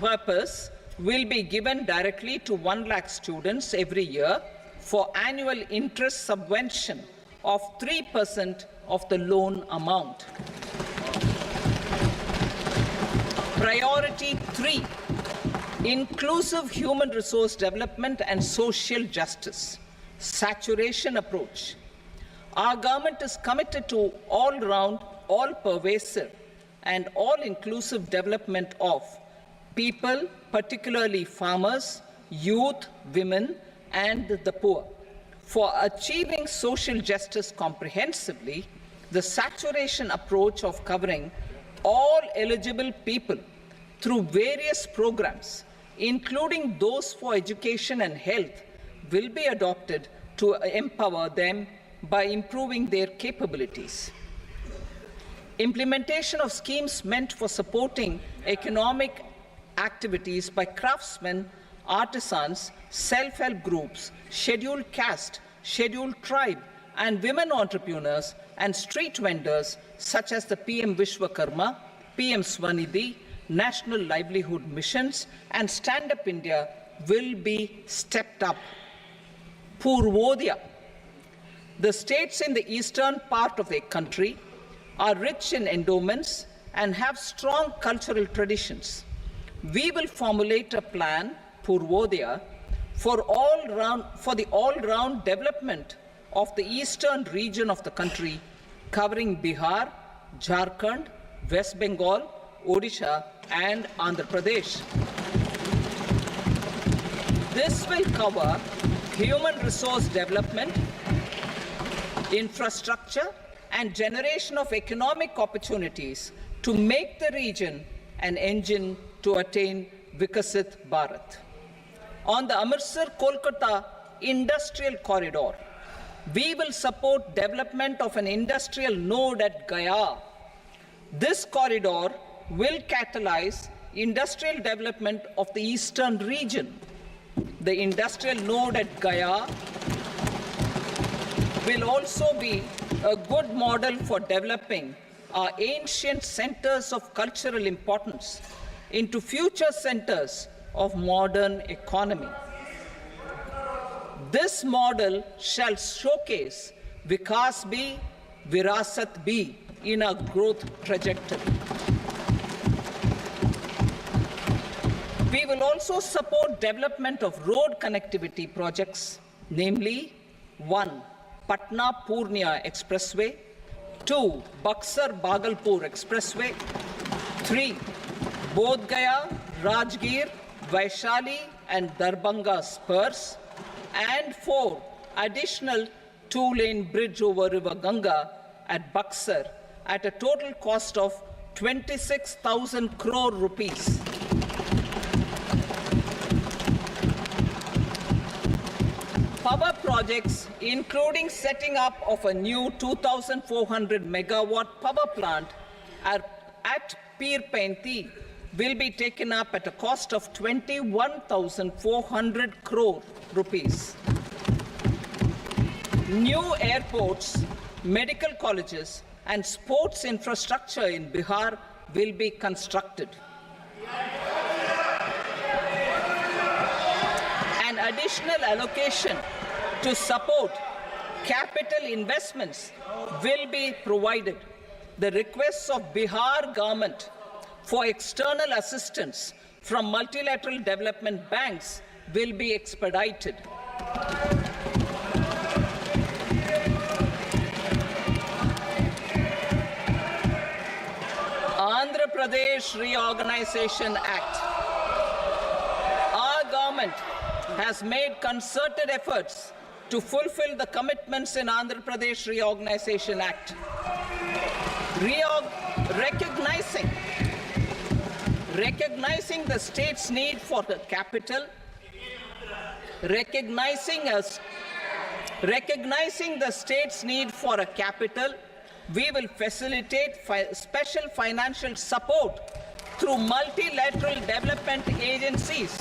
purpose will be given directly to 1 lakh students every year for annual interest subvention of 3% of the loan amount. Priority 3, inclusive human resource development and social justice, saturation approach. Our government is committed to all-round, all-pervasive and all-inclusive development of people, particularly farmers, youth, women, and the poor. For achieving social justice comprehensively, the saturation approach of covering all eligible people through various programs, including those for education and health, will be adopted to empower them by improving their capabilities. Implementation of schemes meant for supporting economic activities by craftsmen, artisans, self-help groups, scheduled caste, scheduled tribe, and women entrepreneurs and street vendors such as the PM Vishwakarma, PM Swanidhi, National Livelihood Missions, and Stand Up India will be stepped up. Purvodaya. The states in the eastern part of the country are rich in endowments and have strong cultural traditions. We will formulate a plan, Purvodaya, for the all-round development of the eastern region of the country, covering Bihar, Jharkhand, West Bengal, Odisha, and Andhra Pradesh. This will cover human resource development, infrastructure, and generation of economic opportunities to make the region an engine to attain Vikasit Bharat. On the Amritsar-Kolkata industrial corridor, we will support development of an industrial node at Gaya. This corridor will catalyze industrial development of the eastern region. The industrial node at Gaya will also be a good model for developing our ancient centers of cultural importance into future centers of modern economy. This model shall showcase Vikas Bhi, Virasat Bhi in a growth trajectory. We will also support development of road connectivity projects, namely 1. Patna-Purnia Expressway, 2. Buxar-Bhagalpur Expressway, 3. Bodh Gaya, Rajgir, Vaishali and Darbhanga spurs, and 4. Additional 2-lane bridge over River Ganga at Buxar at a total cost of 26,000 crore rupees. Power projects, including setting up of a new 2,400 megawatt power plant at Pir Painti, will be taken up at a cost of 21,400 crore rupees. New airports, medical colleges, and sports infrastructure in Bihar will be constructed. An additional allocation to support capital investments will be provided. The requests of Bihar government for external assistance from multilateral development banks will be expedited. Andhra Pradesh Reorganization Act. Our government has made concerted efforts to fulfill the commitments in Andhra Pradesh Reorganization Act. Recognizing the state's need for the capital, recognizing the state's need for a capital, we will facilitate special financial support through multilateral development agencies.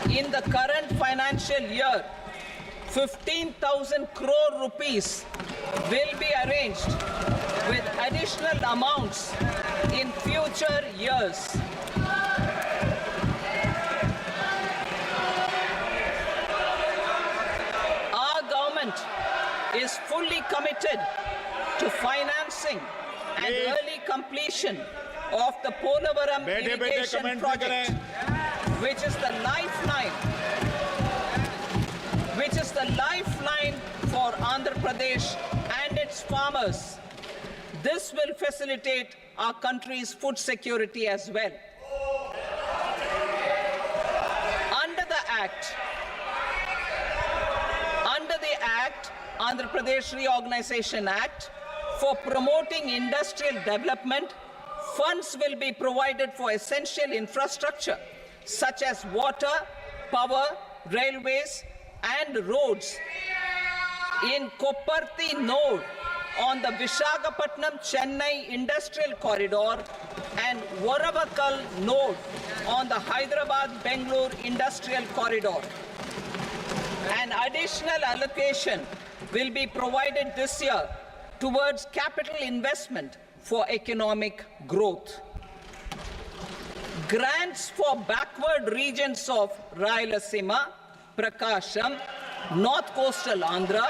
In the current financial year, 15,000 crore rupees will be arranged with additional amounts in future future years. Our government is fully committed to financing and early completion of the Polavaram irrigation project, which is the lifeline for Andhra Pradesh and its farmers. This will facilitate our country's food security as well. Under the Act, Andhra Pradesh Reorganization Act, for promoting industrial development, funds will be provided for essential infrastructure such as water, power, railways, and roads in Kopparthi node on the Visakhapatnam-Chennai Industrial Corridor and Varavakal node on the Hyderabad-Bangalore Industrial Corridor. An additional allocation will be provided this year towards capital investment for economic growth. Grants for backward regions of Rayalaseema, Prakasham, North Coastal Andhra,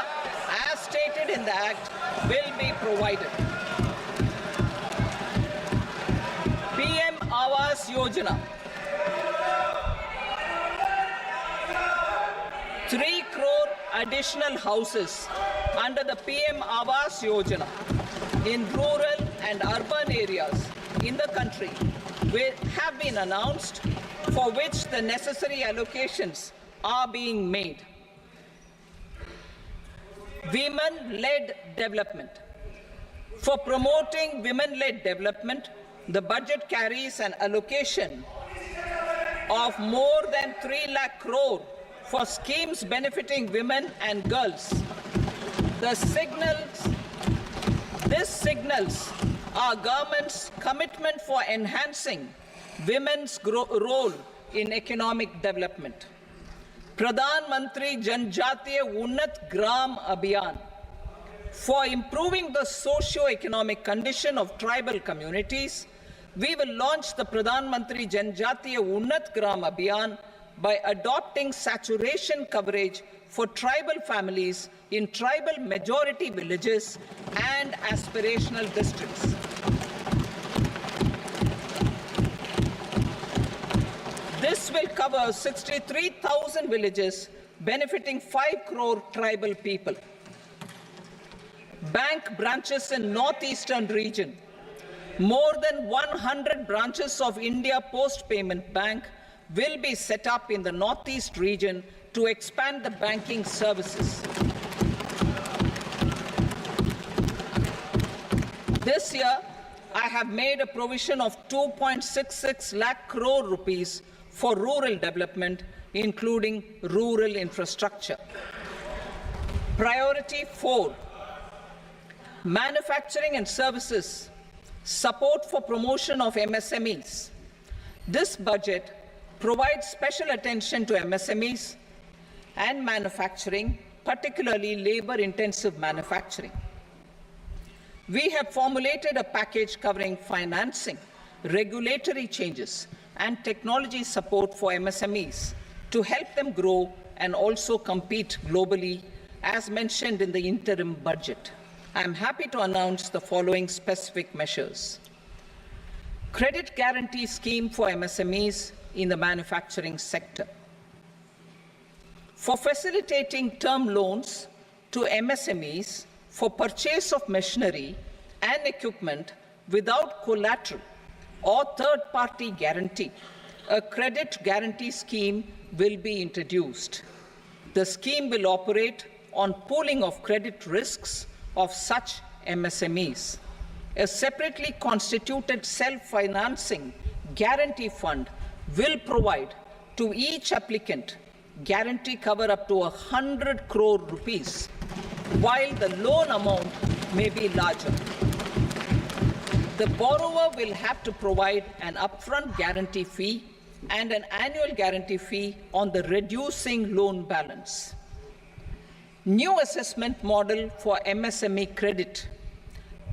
as stated in the Act, will be provided. PM Awas Yojana. 3 crore additional houses under the PM Awas Yojana in rural and urban areas in the country have been announced, for which the necessary allocations are being made. Women-led development. For promoting women-led development, the budget carries an allocation of more than 3 lakh crore for schemes benefiting women and girls. This signals our government's commitment for enhancing women's role in economic development. Pradhan Mantri Janjatiya Unnat Gram Abhiyan. For improving the socio-economic condition of tribal communities, we will launch the Pradhan Mantri Janjatiya Unnat Gram Abhiyan by adopting saturation coverage for tribal families in tribal majority villages and aspirational districts. This will cover 63,000 villages, benefiting 5 crore tribal people. Bank branches in northeastern region. More than 100 branches of India Post Payment Bank will be set up in the northeast region to expand the banking services. This year, I have made a provision of 2.66 lakh crore rupees for rural development, including rural infrastructure. Priority 4, manufacturing and services, support for promotion of MSMEs. This budget provides special attention to MSMEs and manufacturing, particularly labor-intensive manufacturing. We have formulated a package covering financing, regulatory changes, and technology support for MSMEs to help them grow and also compete globally, as mentioned in the interim budget. I am happy to announce the following specific measures. Credit guarantee scheme for MSMEs in the manufacturing sector. For facilitating term loans to MSMEs for purchase of machinery and equipment without collateral or third-party guarantee, a credit guarantee scheme will be introduced. The scheme will operate on pooling of credit risks of such MSMEs. A separately constituted self-financing guarantee fund will provide to each applicant guarantee cover up to 100 crore rupees, while the loan amount may be larger. The borrower will have to provide an upfront guarantee fee and an annual guarantee fee on the reducing loan balance. New assessment model for MSME credit.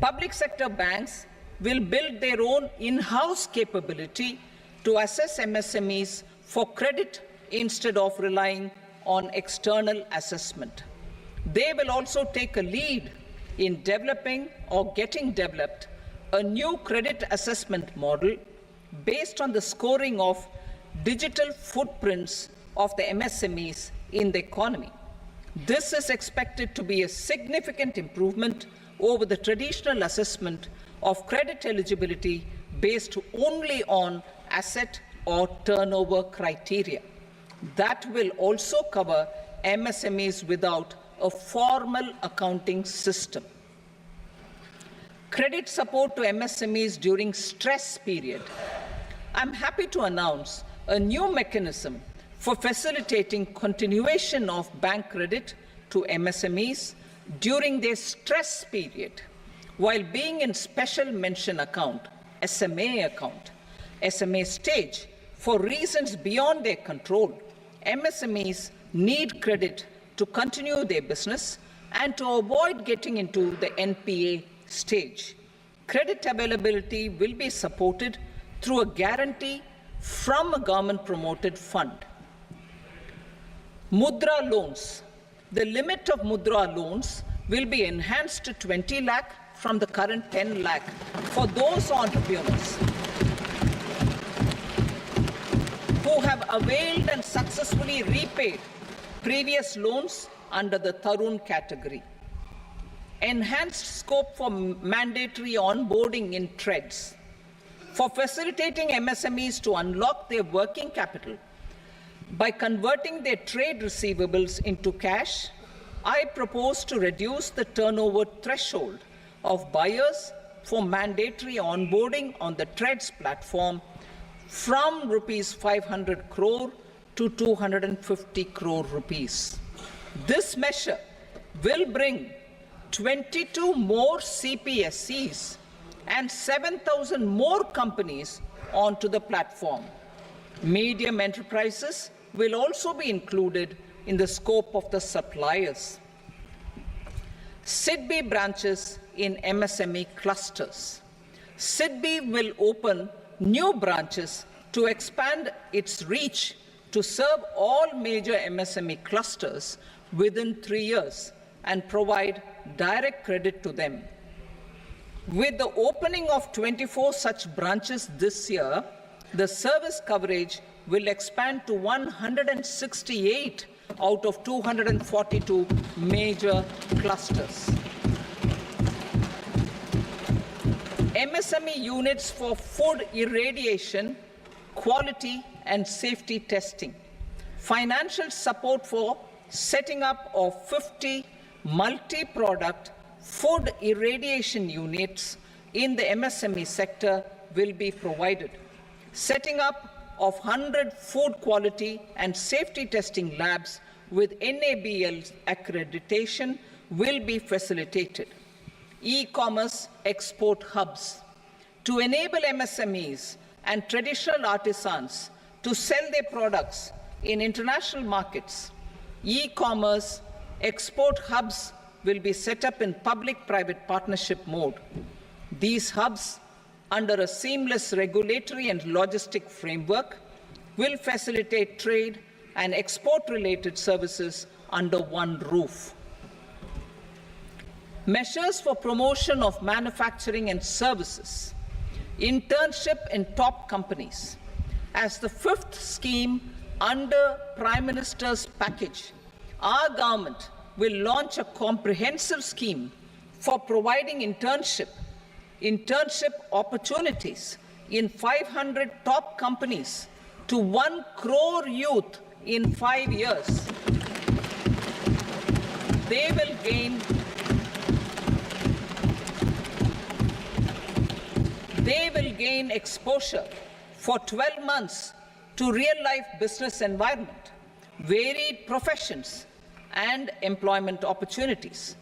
Public sector banks will build their own in-house capability to assess MSMEs for credit instead of relying on external assessment. They will also take a lead in developing or getting developed a new credit assessment model based on the scoring of digital footprints of the MSMEs in the economy. This is expected to be a significant improvement over the traditional assessment of credit eligibility based only on asset or turnover criteria. That will also cover MSMEs without a formal accounting system. Credit support to MSMEs during stress period. I'm happy to announce a new mechanism for facilitating continuation of bank credit to MSMEs during their stress period while being in special mention account, SMA stage, for reasons beyond their control. MSMEs need credit to continue their business and to avoid getting into the NPA stage. Credit availability will be supported through a guarantee from a government-promoted fund. Mudra loans. The limit of Mudra loans will be enhanced to 20 lakh from the current 10 lakh for those entrepreneurs who have availed and successfully repaid previous loans under the Tarun category. Enhanced scope for mandatory onboarding in TREDS. For facilitating MSMEs to unlock their working capital by converting their trade receivables into cash, I propose to reduce the turnover threshold of buyers for mandatory onboarding on the TREDS platform from rupees 500 crore to 250 crore rupees. This measure will bring 22 more CPSCs and 7,000 more companies onto the platform. Medium enterprises will also be included in the scope of the suppliers. SIDBI branches in MSME clusters. SIDBI will open new branches to expand its reach to serve all major MSME clusters within 3 years and provide direct credit to them. With the opening of 24 such branches this year, the service coverage will expand to 168 out of 242 major clusters. MSME units for food irradiation, quality and safety testing. Financial support for setting up of 50 multi-product food irradiation units in the MSME sector will be provided. Setting up of 100 food quality and safety testing labs with NABL accreditation will be facilitated. E-commerce export hubs. To enable MSMEs and traditional artisans to sell their products in international markets, e-commerce export hubs will be set up in public-private partnership mode. These hubs, under a seamless regulatory and logistic framework, will facilitate trade and export-related services under one roof. Measures for promotion of manufacturing and services. Internship in top companies. As the fifth scheme under Prime Minister's package, our government will launch a comprehensive scheme for providing internship opportunities in 500 top companies to 1 crore youth in 5 years. They will gain exposure for 12 months to real-life business environment, varied professions, and employment opportunities.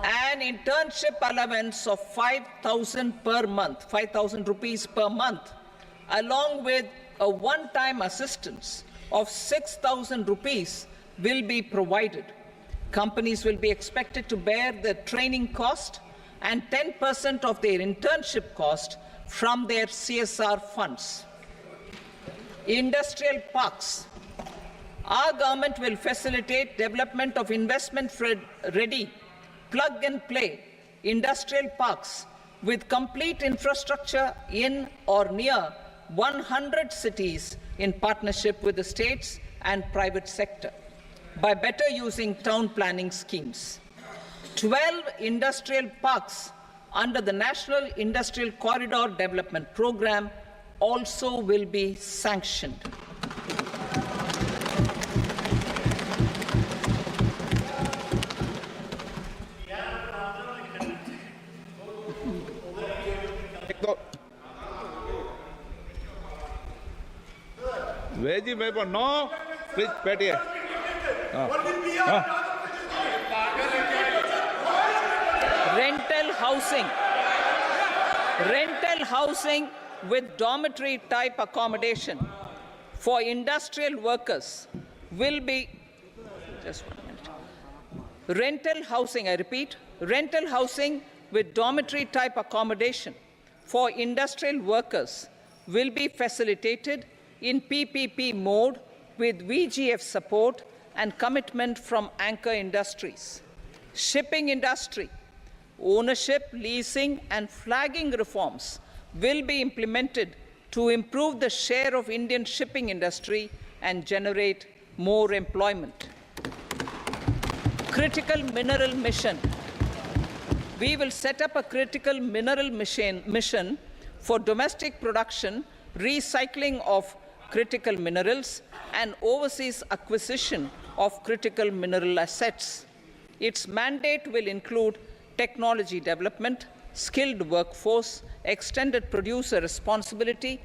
An internship allowance of 5,000 per month, 5,000 rupees per month, along with a one-time assistance of 6,000 rupees will be provided. Companies will be expected to bear the training cost and 10% of their internship cost from their CSR funds. Industrial parks. Our government will facilitate development of investment-ready, plug-and-play industrial parks with complete infrastructure in or near 100 cities in partnership with the states and private sector by better using town planning schemes. 12 industrial parks under the National Industrial Corridor Development Program also will be sanctioned. Veji paper, no. Please, Petty. Rental housing with dormitory type accommodation for industrial workers will be, just 1 minute. Rental housing, I repeat, rental housing with dormitory type accommodation for industrial workers will be facilitated in PPP mode with VGF support and commitment from anchor industries. Shipping industry, ownership, leasing and flagging reforms will be implemented to improve the share of Indian shipping industry and generate more employment. Critical mineral mission. We will set up a critical mineral mission for domestic production, recycling of critical minerals and overseas acquisition of critical mineral assets. Its mandate will include technology development, skilled workforce, extended producer responsibility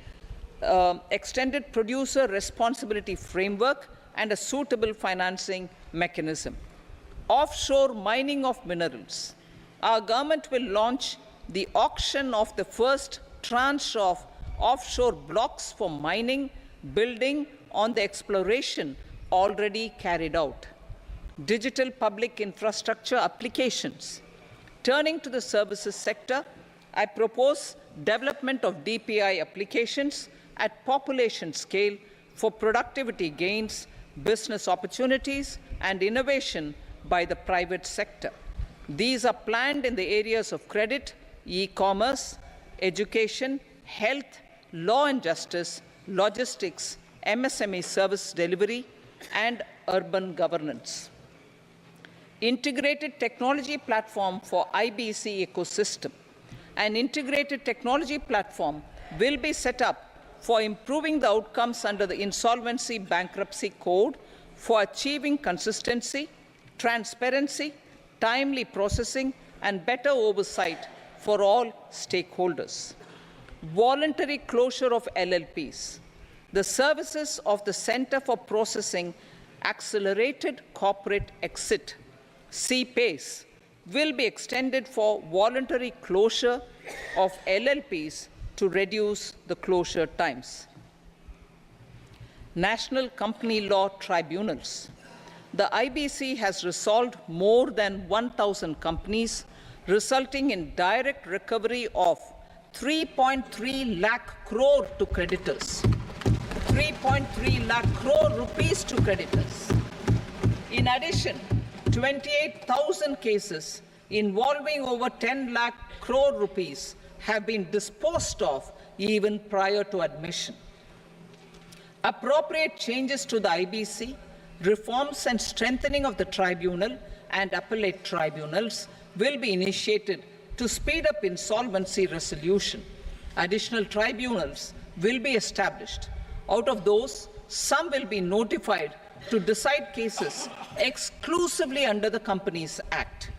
framework, and a suitable financing mechanism. Offshore mining of minerals. Our government will launch the auction of the first tranche of offshore blocks for mining, building on the exploration already carried out. Digital public infrastructure applications. Turning to the services sector, I propose development of DPI applications at population scale for productivity gains, business opportunities, and innovation by the private sector. These are planned in the areas of credit, e-commerce, education, health, law and justice, logistics, MSME service delivery, and urban governance. Integrated technology platform for IBC ecosystem. An integrated technology platform will be set up for improving the outcomes under the Insolvency Bankruptcy Code for achieving consistency, transparency, timely processing, and better oversight for all stakeholders. Voluntary closure of LLPs. The services of the Center for Processing Accelerated Corporate Exit, CPACE, will be extended for voluntary closure of LLPs to reduce the closure times. National Company Law Tribunals. The IBC has resolved more than 1,000 companies, resulting in direct recovery of 3.3 lakh crore to creditors. 3.3 lakh crore rupees to creditors. In addition, 28,000 cases involving over 10 lakh crore rupees have been disposed of even prior to admission. Appropriate changes to the IBC, reforms and strengthening of the tribunal and appellate tribunals will be initiated to speed up insolvency resolution. Additional tribunals will be established. Out of those, some will be notified to decide cases exclusively under the Companies Act.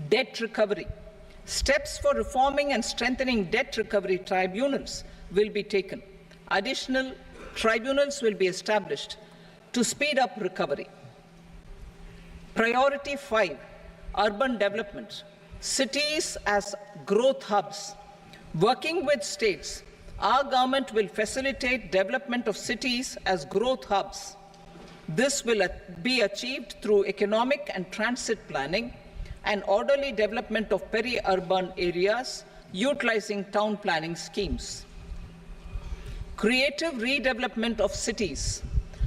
Debt recovery. Steps for reforming and strengthening debt recovery tribunals will be taken. Additional tribunals will be established to speed up recovery. Priority 5, urban development. Cities as growth hubs. Working with states, our government will facilitate development of cities as growth hubs. This will be achieved through economic and transit planning and orderly development of peri-urban areas utilizing town planning schemes. Creative redevelopment of cities.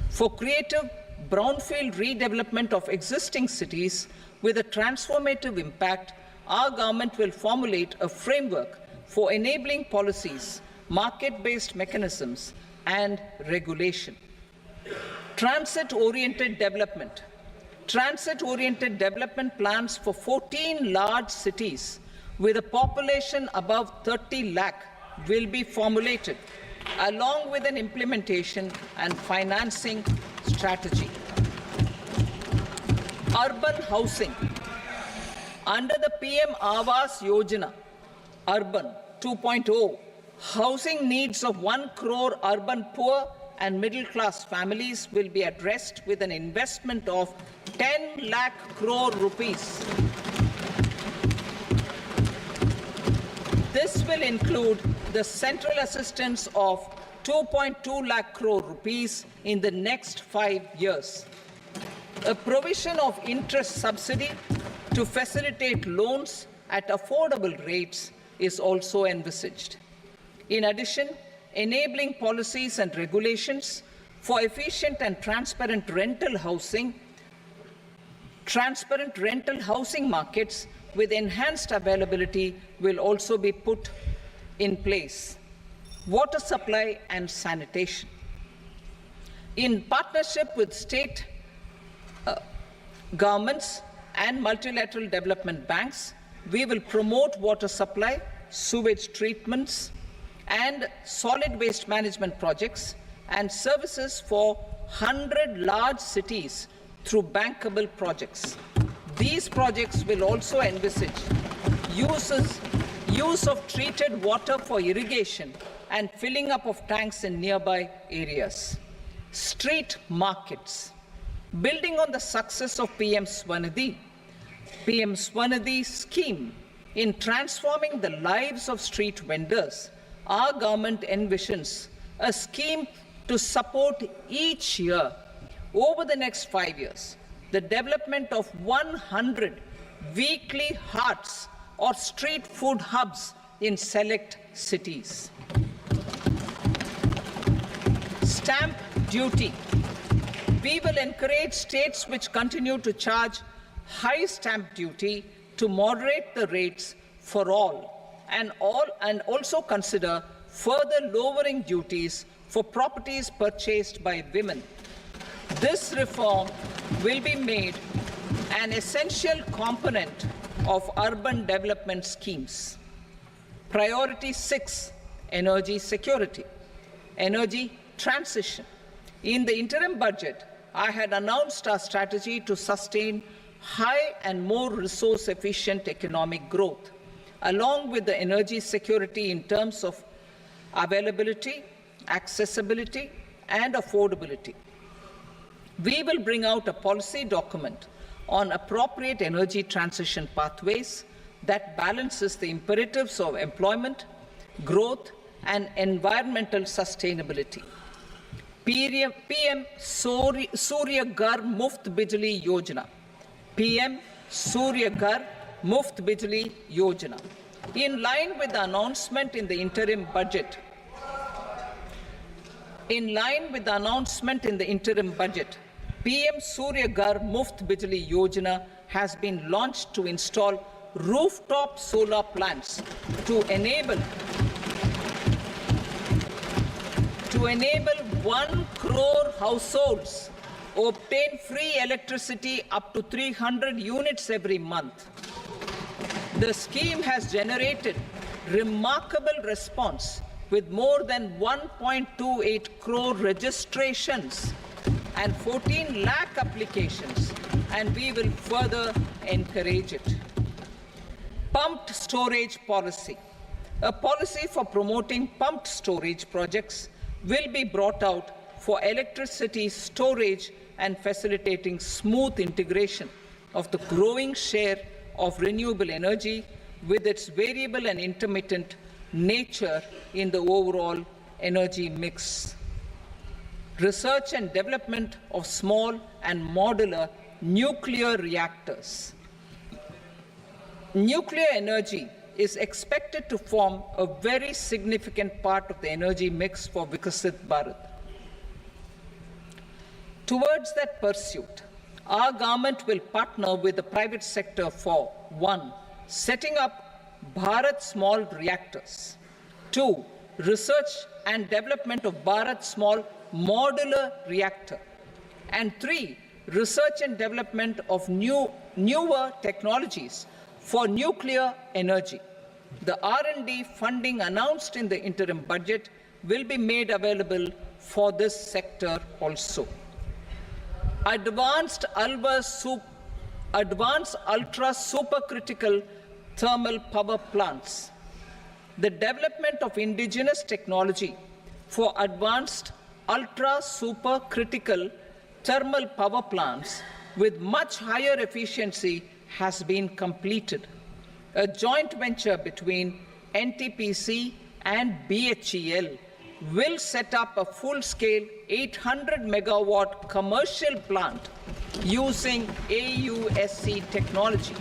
For creative brownfield redevelopment of existing cities with a transformative impact, our government will formulate a framework for enabling policies, market-based mechanisms, and regulation. Transit-oriented development. Transit-oriented development plans for 14 large cities with a population above 30 lakh will be formulated, along with an implementation and financing strategy. Urban housing. Under the PM Awas Yojana, Urban 2.0, housing needs of 1 crore urban poor and middle-class families will be addressed with an investment of 10 lakh crore rupees. This will include the central assistance of 2.2 lakh crore rupees in the next 5 years. A provision of interest subsidy to facilitate loans at affordable rates is also envisaged. In addition, enabling policies and regulations for efficient and transparent rental housing markets with enhanced availability will also be put in place. Water supply and sanitation. In partnership with state governments and multilateral development banks, we will promote water supply, sewage treatments, and solid waste management projects and services for 100 large cities through bankable projects. These projects will also envisage use of treated water for irrigation and filling up of tanks in nearby areas. Street markets. Building on the success of PM Swanidhi scheme in transforming the lives of street vendors, our government envisions a scheme to support each year over the next 5 years the development of 100 weekly hearts or street food hubs in select cities. Stamp duty. We will encourage states which continue to charge high stamp duty to moderate the rates for all and also consider further lowering duties for properties purchased by women. This reform will be made an essential component of urban development schemes. Priority 6, energy security, energy transition. In the interim budget, I had announced our strategy to sustain high and more resource-efficient economic growth, along with the energy security in terms of availability, accessibility, and affordability. We will bring out a policy document on appropriate energy transition pathways that balances the imperatives of employment, growth, and environmental sustainability. PM Surya Ghar Muft Bijli Yojana. PM Surya Ghar Muft Bijli Yojana. In line with the announcement in the interim budget, PM Surya Ghar Muft Bijli Yojana has been launched to install rooftop solar plants to enable 1 crore households obtain free electricity up to 300 units every month. The scheme has generated remarkable response with more than 1.28 crore registrations and 14 lakh applications, and we will further encourage it. Pumped storage policy. A policy for promoting pumped storage projects will be brought out for electricity storage and facilitating smooth integration of the growing share of renewable energy with its variable and intermittent nature in the overall energy mix. Research and development of small and modular nuclear reactors. nuclear energy is expected to form a very significant part of the energy mix for Vikasit Bharat. Towards that pursuit, our government will partner with the private sector for 1. Setting up Bharat Small Reactors, 2. Research and development of Bharat Small Modular Reactor, and 3. Research and development of newer technologies for nuclear energy. The R&D funding announced in the interim budget will be made available for this sector also. Advanced ultra supercritical thermal power plants. The development of indigenous technology for advanced ultra supercritical thermal power plants with much higher efficiency has been completed. A joint venture between NTPC and BHEL will set up a full-scale 800 megawatt commercial plant using AUSC technology.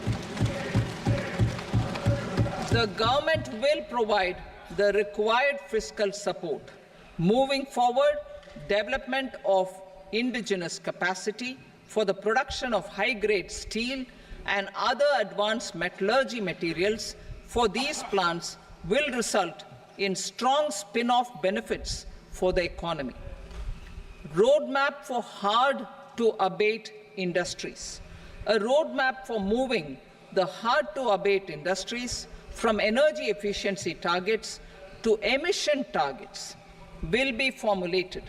The government will provide the required fiscal support. Moving forward, development of indigenous capacity for the production of high-grade steel and other advanced metallurgy materials for these plants will result in strong spin-off benefits for the economy. Roadmap for hard-to-abate industries. A roadmap for moving the hard-to-abate industries from energy efficiency targets to emission targets will be formulated.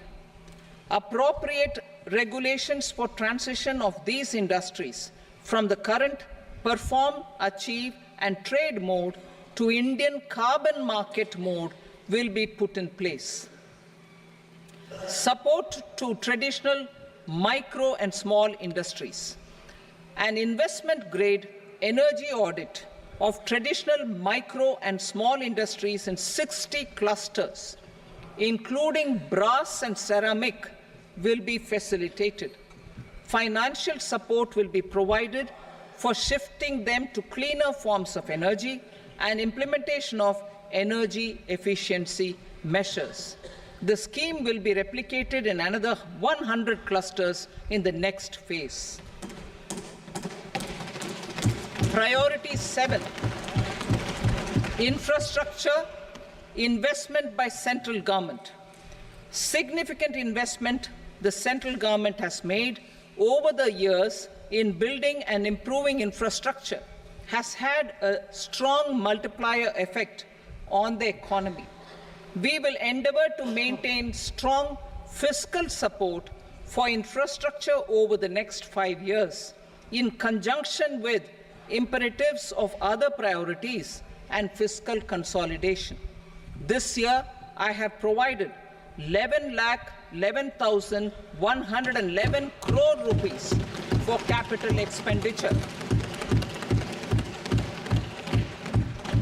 Appropriate regulations for transition of these industries from the current perform, achieve, and trade mode to Indian carbon market mode will be put in place. Support to traditional micro and small industries. An investment-grade energy audit of traditional micro and small industries in 60 clusters, including brass and ceramic, will be facilitated. Financial support will be provided for shifting them to cleaner forms of energy and implementation of energy efficiency measures. The scheme will be replicated in another 100 clusters in the next phase. Priority 7, infrastructure investment by central government. Significant investment the central government has made over the years in building and improving infrastructure has had a strong multiplier effect on the economy. We will endeavor to maintain strong fiscal support for infrastructure over the next 5 years in conjunction with imperatives of other priorities and fiscal consolidation. This year, I have provided 11,11,111 crore rupees for capital expenditure.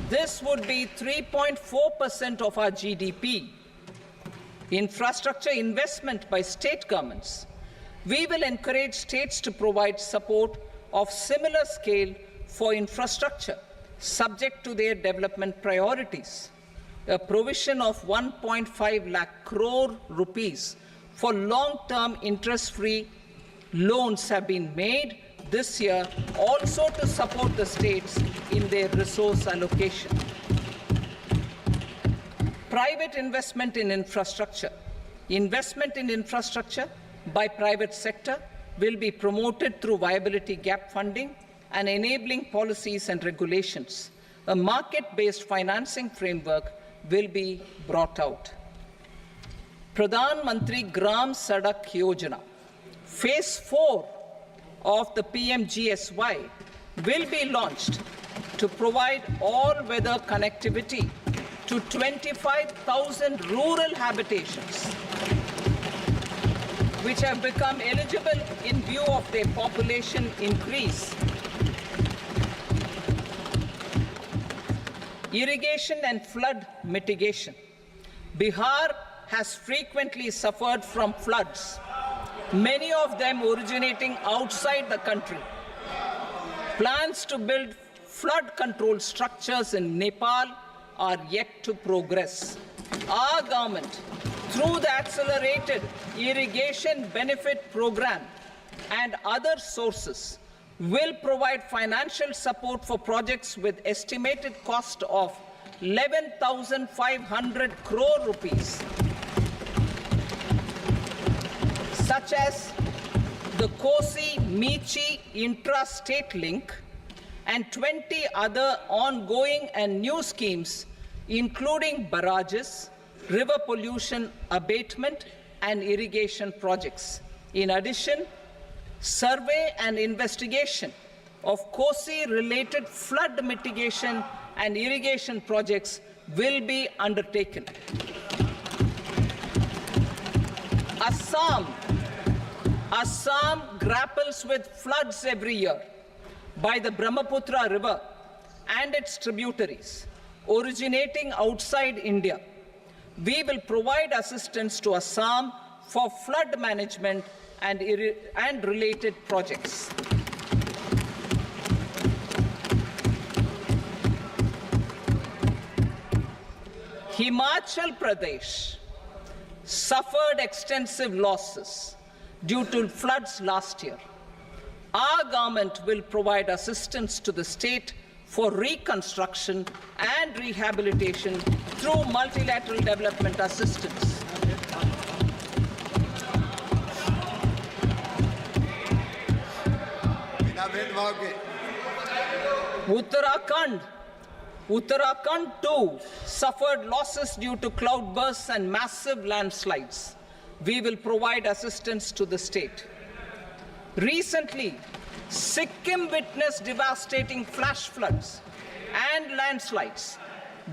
This would be 3.4% of our GDP. Infrastructure investment by state governments. We will encourage states to provide support of similar scale for infrastructure, subject to their development priorities. A provision of 1.5 lakh crore rupees for long-term interest-free loans have been made this year also to support the states in their resource allocation. Private investment in infrastructure. Investment in infrastructure by private sector will be promoted through viability gap funding and enabling policies and regulations. A market-based financing framework will be brought out. Pradhan Mantri Gram Sadak Yojana, Phase 4 of the PMGSY will be launched to provide all-weather connectivity to 25,000 rural habitations, which have become eligible in view of their population increase. Irrigation and flood mitigation. Bihar has frequently suffered from floods, many of them originating outside the country. Plans to build flood control structures in Nepal are yet to progress. Our government, through the Accelerated Irrigation Benefit Program and other sources, will provide financial support for projects with estimated cost of 11,500 crore rupees, such as the Kosi-Michi intra-state link and 20 other ongoing and new schemes, including barrages, river pollution abatement, and irrigation projects. In addition, survey and investigation of Kosi-related flood mitigation and irrigation projects will be undertaken. Assam grapples with floods every year by the Brahmaputra River and its tributaries originating outside India. We will provide assistance to Assam for flood management and related projects. Himachal Pradesh suffered extensive losses due to floods last year. Our government will provide assistance to the state for reconstruction and rehabilitation through multilateral development assistance. Uttarakhand too suffered losses due to cloudbursts and massive landslides. We will provide assistance to the state. Recently, Sikkim witnessed devastating flash floods and landslides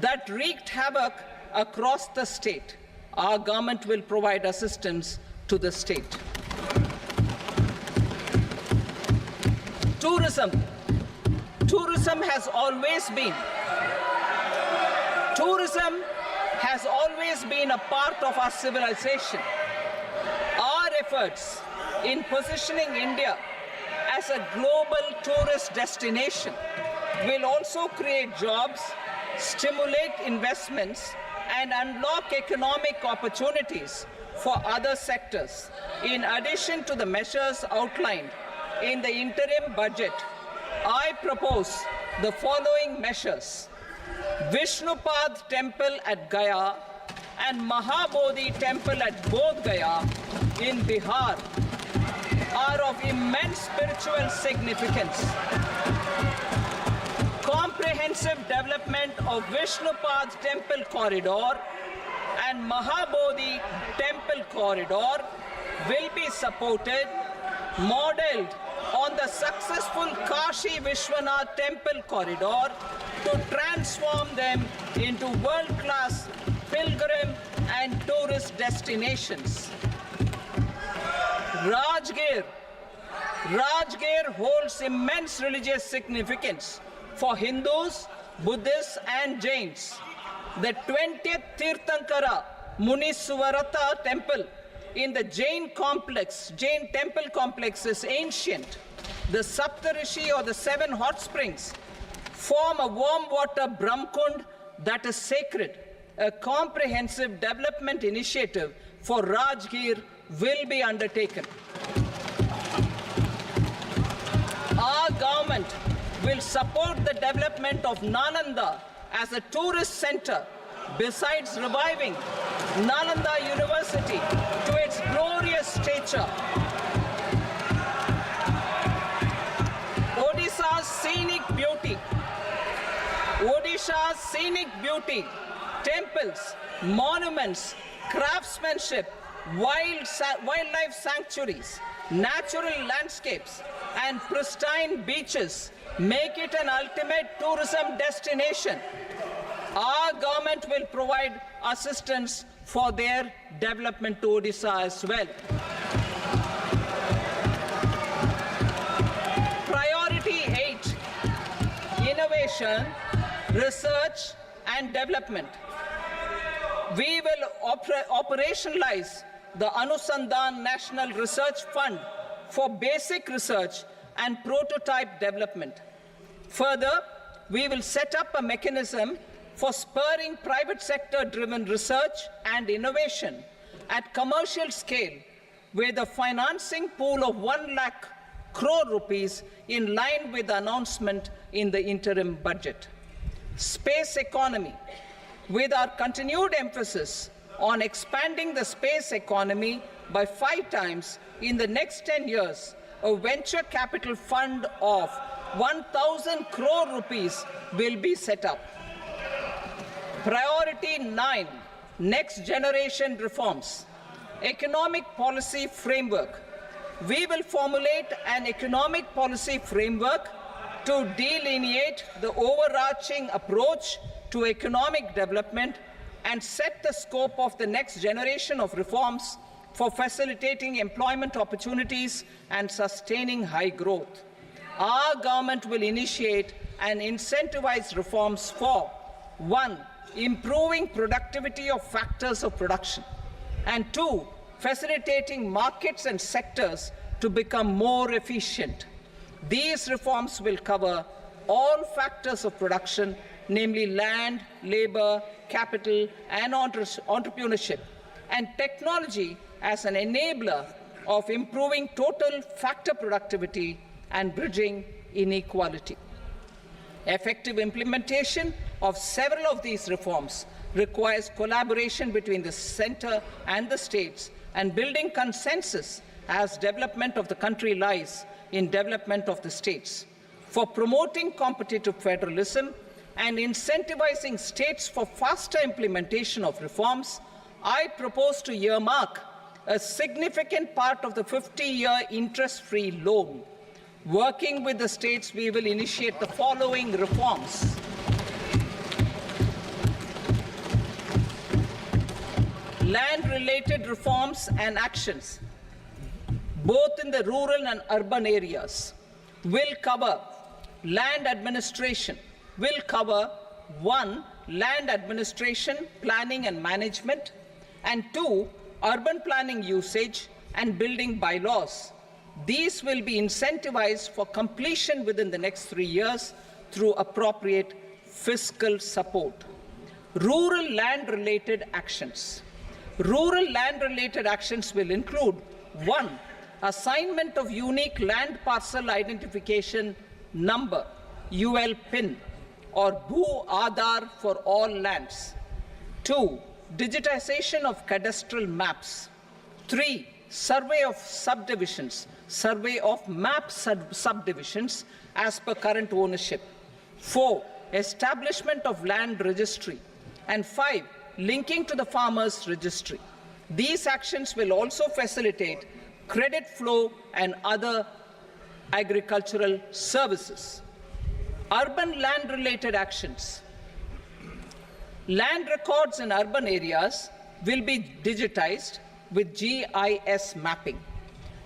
that wreaked havoc across the state. Our government will provide assistance to the state. Tourism has always been a part of our civilization. Our efforts in positioning India as a global tourist destination will also create jobs, stimulate investments, and unlock economic opportunities for other sectors. In addition to the measures outlined in the interim budget, I propose the following measures. Vishnupad Temple at Gaya and Mahabodhi Temple at Bodh Gaya in Bihar are of immense spiritual significance. Comprehensive development of Vishnupad Temple Corridor and Mahabodhi Temple Corridor will be supported, modeled on the successful Kashi Vishwanath Temple Corridor to transform them into world-class pilgrim and tourist destinations. Rajgir holds immense religious significance for Hindus, Buddhists, and Jains. The 20th Tirthankara Muniswarata Temple in the Jain temple complex is ancient. The Saptarishi, or the 7 hot springs, form a warm water Brahmkund that is sacred. A comprehensive development initiative for Rajgir will be undertaken. Our government will support the development of Nalanda as a tourist center, besides reviving Nalanda University to its glorious stature. Odisha's scenic beauty, temples, monuments, craftsmanship, wildlife sanctuaries, natural landscapes, and pristine beaches make it an ultimate tourism destination. Our government will provide assistance for their development to Odisha as well. Priority 8, innovation, research, and development. We will operationalize the Anusandhan National Research Fund for basic research and prototype development. Further, we will set up a mechanism for spurring private sector-driven research and innovation at commercial scale with a financing pool of 1 lakh crore rupees in line with the announcement in the interim budget. Space economy. With our continued emphasis on expanding the space economy by 5 times in the next 10 years, a venture capital fund of 1,000 crore rupees will be set up. Priority 9, next generation reforms. Economic policy framework. We will formulate an economic policy framework to delineate the overarching approach to economic development and set the scope of the next generation of reforms for facilitating employment opportunities and sustaining high growth. Our government will initiate and incentivize reforms for 1. Improving productivity of factors of production, and 2. Facilitating markets and sectors to become more efficient. These reforms will cover all factors of production, namely land, labor, capital, and entrepreneurship, and technology as an enabler of improving total factor productivity and bridging inequality. Effective implementation of several of these reforms requires collaboration between the center and the states and building consensus as development of the country lies in development of the states. For promoting competitive federalism and incentivizing states for faster implementation of reforms, I propose to earmark a significant part of the 50-year interest-free loan. Working with the states, we will initiate the following reforms. Land-related reforms and actions, both in the rural and urban areas, will cover land administration, will cover 1. Land administration, planning and management, and 2. Urban planning usage and building bylaws. These will be incentivized for completion within the next 3 years through appropriate fiscal support. Rural land-related actions. Rural land-related actions will include 1. Assignment of unique land parcel identification number, UL PIN, or Bhu Aadhaar for all lands. 2. Digitization of cadastral maps. 3. Survey of subdivisions, survey of map subdivisions as per current ownership. 4. Establishment of land registry. And 5. Linking to the farmers registry. These actions will also facilitate credit flow and other agricultural services. Urban land-related actions. Land records in urban areas will be digitized with GIS mapping.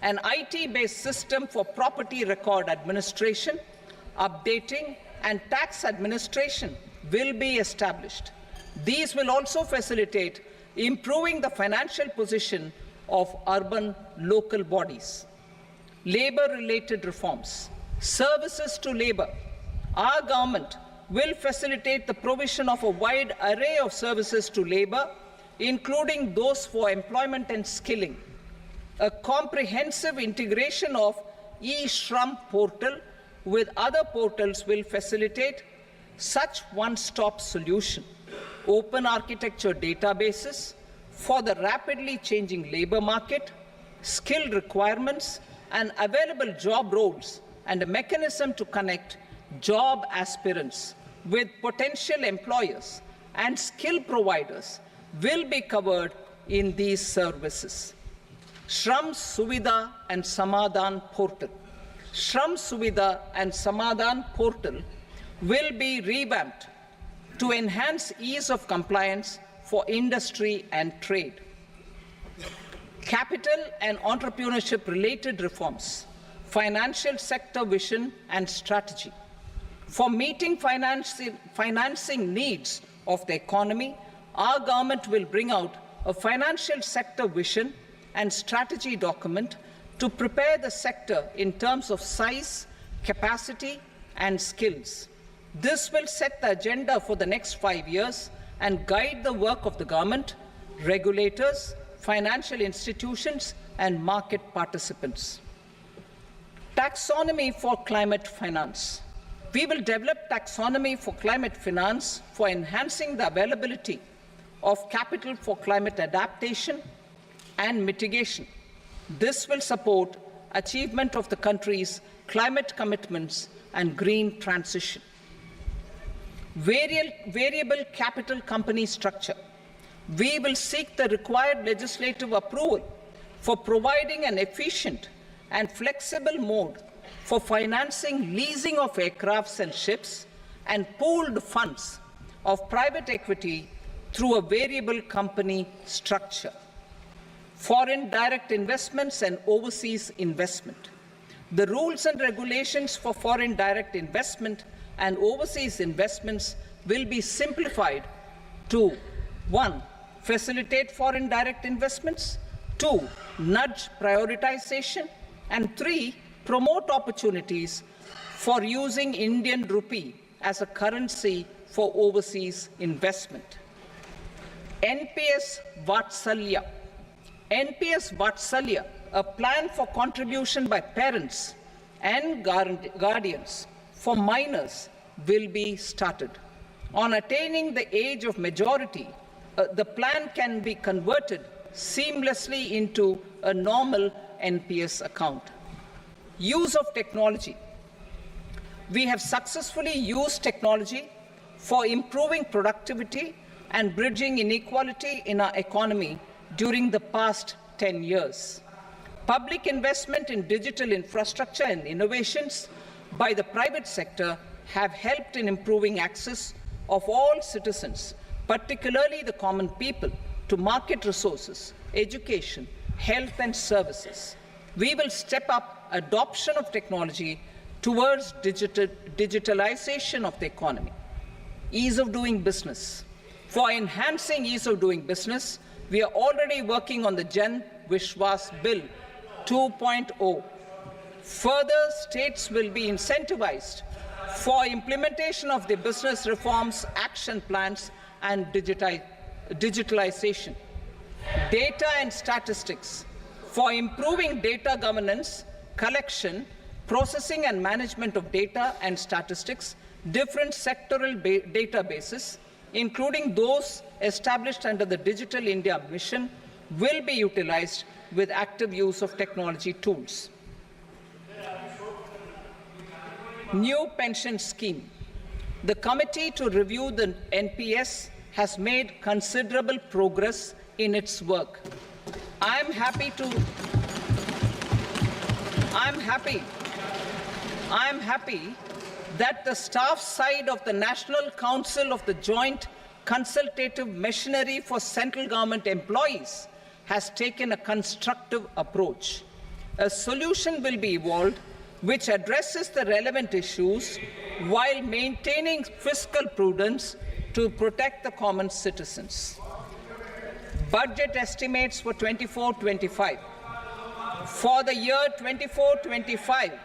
An IT-based system for property record administration, updating, and tax administration will be established. These will also facilitate improving the financial position of urban local bodies. Labor-related reforms. Services to labor. Our government will facilitate the provision of a wide array of services to labor, including those for employment and skilling. A comprehensive integration of e-Shram portal with other portals will facilitate such one-stop solution. Open architecture databases for the rapidly changing labor market, skill requirements, and available job roles, and a mechanism to connect job aspirants with potential employers and skill providers will be covered in these services. Shram Suvidha and Samadhan portal. Shram Suvidha and Samadhan portal will be revamped to enhance ease of compliance for industry and trade. Capital and entrepreneurship related reforms, financial sector vision and strategy. For meeting financing needs of the economy, our government will bring out a financial sector vision and strategy document to prepare the sector in terms of size, capacity, and skills. This will set the agenda for the next 5 years and guide the work of the government, regulators, financial institutions, and market participants. Taxonomy for climate finance. We will develop taxonomy for climate finance for enhancing the availability of capital for climate adaptation and mitigation. This will support achievement of the country's climate commitments and green transition. Variable capital company structure. We will seek the required legislative approval for providing an efficient and flexible mode for financing leasing of aircrafts and ships and pooled funds of private equity through a variable company structure. Foreign direct investments and overseas investment. The rules and regulations for foreign direct investment and overseas investments will be simplified to 1. Facilitate foreign direct investments, 2. Nudge prioritization, and 3. Promote opportunities for using Indian rupee as a currency for overseas investment. NPS Vatsalya. NPS Vatsalya, a plan for contribution by parents and guardians for minors, will be started. On attaining the age of majority, the plan can be converted seamlessly into a normal NPS account. Use of technology. We have successfully used technology for improving productivity and bridging inequality in our economy during the past 10 years. Public investment in digital infrastructure and innovations by the private sector have helped in improving access of all citizens, particularly the common people, to market resources, education, health and services. We will step up adoption of technology towards digitalization of the economy. Ease of doing business. For enhancing ease of doing business, we are already working on the Jan Vishwas Bill 2.0. Further, states will be incentivized for implementation of the business reforms, action plans, and digitalization. Data and statistics. For improving data governance, collection, processing and management of data and statistics, different sectoral databases, including those established under the Digital India Mission, will be utilized with active use of technology tools. New pension scheme. The committee to review the NPS has made considerable progress in its work. I'm happy that the staff side of the National Council of the Joint Consultative Machinery for Central Government Employees has taken a constructive approach. A solution will be evolved which addresses the relevant issues while maintaining fiscal prudence to protect the common citizens. Budget estimates for 24-25. For the year 24-25,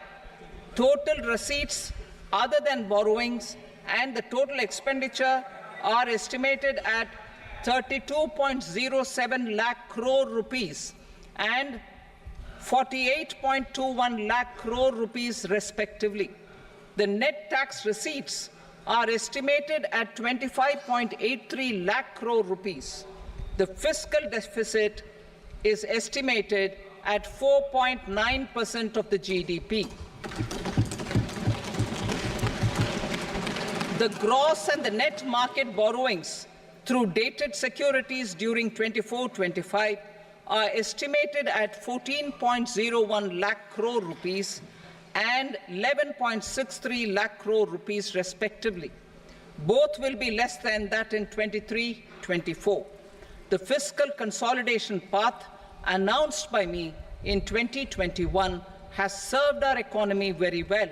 total receipts other than borrowings and the total expenditure are estimated at 32.07 lakh crore rupees and 48.21 lakh crore rupees respectively. The net tax receipts are estimated at 25.83 lakh crore rupees. The fiscal deficit is estimated at 4.9% of the GDP. The gross and the net market borrowings through dated securities during 24-25 are estimated at 14.01 lakh crore rupees and 11.63 lakh crore rupees respectively. Both will be less than that in 23-24. The fiscal consolidation path announced by me in 2021 has served our economy very well,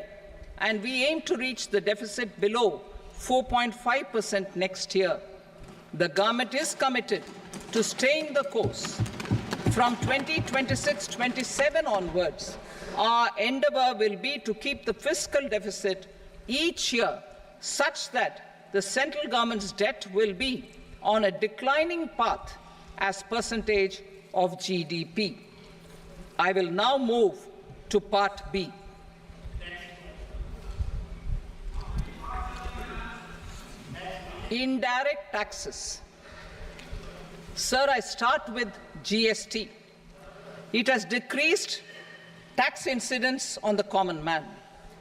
and we aim to reach the deficit below 4.5% next year. The government is committed to staying the course. From 2026-27 onwards, our endeavour will be to keep the fiscal deficit each year such that the central government's debt will be on a declining path as percentage of GDP. I will now move to Part B. Indirect taxes. Sir, I start with GST. It has decreased tax incidence on the common man,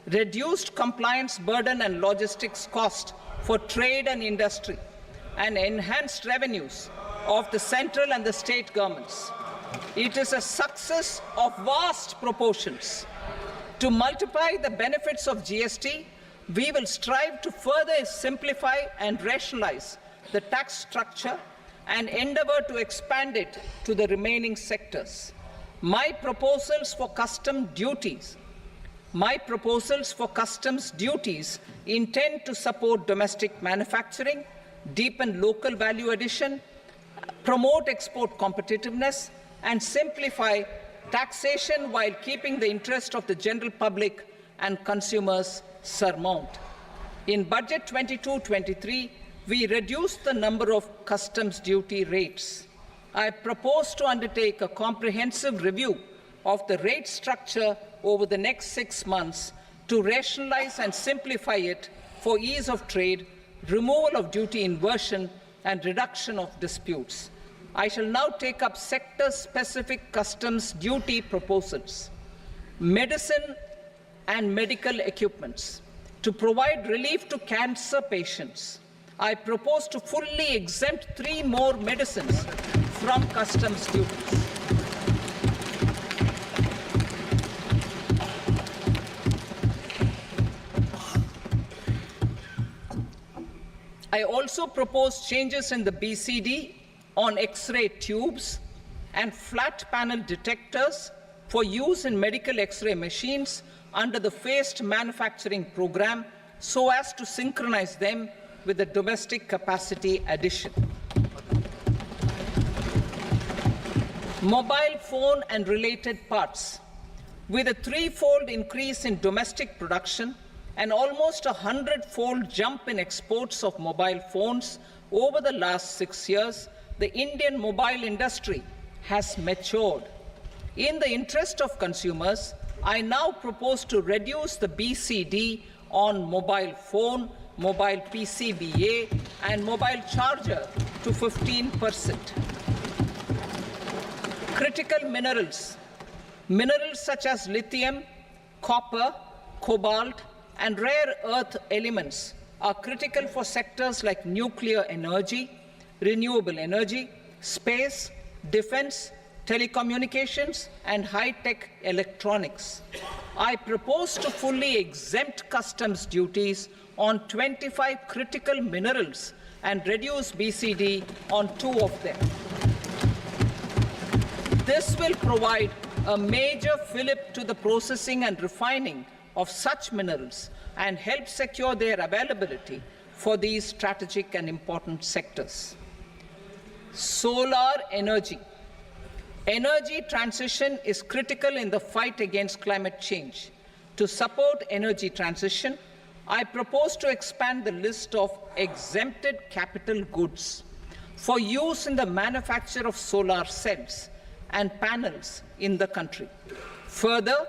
reduced compliance burden and logistics cost for trade and industry, and enhanced revenues of the central and the state governments. It is a success of vast proportions. To multiply the benefits of GST, we will strive to further simplify and rationalize the tax structure and endeavour to expand it to the remaining sectors. My proposals for customs duties intend to support domestic manufacturing, deepen local value addition, promote export competitiveness, and simplify taxation while keeping the interest of the general public and consumers surmount. In Budget 22-23, we reduced the number of customs duty rates. I propose to undertake a comprehensive review of the rate structure over the next 6 months to rationalize and simplify it for ease of trade, removal of duty inversion, and reduction of disputes. I shall now take up sector-specific customs duty proposals. Medicine and medical equipments. To provide relief to cancer patients, I propose to fully exempt 3 more medicines from customs duties. I also propose changes in the BCD on X-ray tubes and flat panel detectors for use in medical X-ray machines under the phased manufacturing program so as to synchronize them with the domestic capacity addition. Mobile phone and related parts. With a 3-fold increase in domestic production and almost a 100-fold jump in exports of mobile phones over the last 6 years, the Indian mobile industry has matured. In the interest of consumers, I now propose to reduce the BCD on mobile phone, mobile PCBA, and mobile charger to 15%. Critical minerals. Minerals such as lithium, copper, cobalt, and rare earth elements are critical for sectors like nuclear energy, renewable energy, space, defense, telecommunications, and high-tech electronics. I propose to fully exempt customs duties on 25 critical minerals and reduce BCD on 2 of them. This will provide a major fillip to the processing and refining of such minerals and help secure their availability for these strategic and important sectors. Solar energy. Energy transition is critical in the fight against climate change. To support energy transition, I propose to expand the list of exempted capital goods for use in the manufacture of solar cells and panels in the country. Further,